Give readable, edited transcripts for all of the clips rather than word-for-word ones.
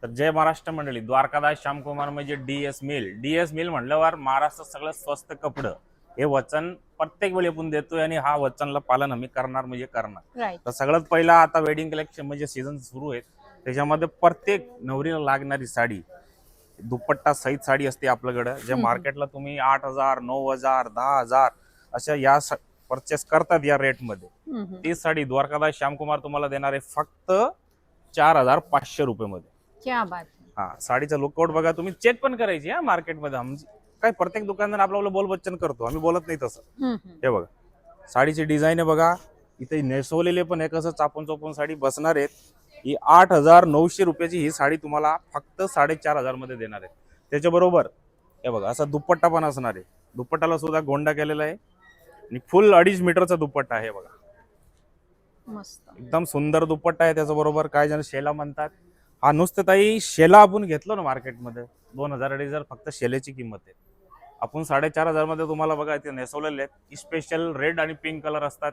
तर जय महाराष्ट्र मंडळी, द्वारकादास श्यामकुमार म्हणजे डी एस मिल म्हटल्यावर महाराष्ट्रात सगळं स्वस्त कपडं हे वचन प्रत्येक वेळी आपण देतोय आणि हा वचनला पालन आम्ही करणार म्हणजे करणार. राईट. तर सगळ्यात पहिला आता वेडिंग कलेक्शन म्हणजे सीझन सुरू आहे, त्याच्यामध्ये प्रत्येक नवरीला लागणारी साडी दुपट्टा सहित साडी असते आपल्याकडे, जे मार्केटला तुम्ही 8,000 9,000 10,000 अशा या परचेस करतात या रेटमध्ये. ती साडी द्वारकादास श्यामकुमार तुम्हाला देणार आहे फक्त 4,500 रुपये मध्ये. क्या बात है. हा, साडीचा लुकआउट बघा, तुम्ही चेक पण करायची हा मार्केटमध्ये. काय प्रत्येक दुकानदार आपल्याला बोलबच्चन करतो, आम्ही बोलत नाही तसं. हे बघा साडीची डिझाईन आहे बघा, इथे नेसवलेले पण एक असं चापून चोपून साडी बसणार आहेत. ही 8,900 रुपयाची ही साडी तुम्हाला फक्त 4,500 मध्ये देणार आहे. त्याच्याबरोबर हे बघा असा दुपट्टा पण असणार आहे. दुपट्टाला सुद्धा गोंडा केलेला आहे आणि फुल 2.5 मीटरचा दुपट्टा आहे बघा. मस्त. एकदम सुंदर दुपट्टा आहे. त्याच्याबरोबर काय जण शेला म्हणतात. हा नुसतं ताई शेला आपण घेतलो ना मार्केटमध्ये 2,000-2,500 फक्त शेलेची किंमत आहे. आपण 4,500 मध्ये तुम्हाला बघा इथे नेसवलेले आहेत. स्पेशल रेड आणि पिंक कलर असतात.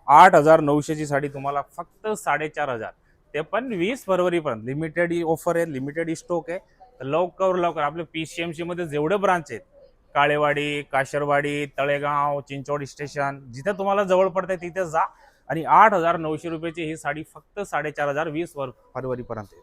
8,900 ची साडी तुम्हाला फक्त 4,500, ते पण 20 फरवरीपर्यंत लिमिटेड ऑफर आहे, लिमिटेड स्टॉक आहे. तर लवकर आपले PCMC मध्ये जेवढे ब्रांच आहेत, काळेवाडी, काशरवाडी, तळेगाव, चिंचवड स्टेशन, जिथे तुम्हाला जवळ पडतंय तिथे जा आणि 8,900 रुपयाची ही साडी फक्त 4,500 20 फरवरीपर्यंत आहे.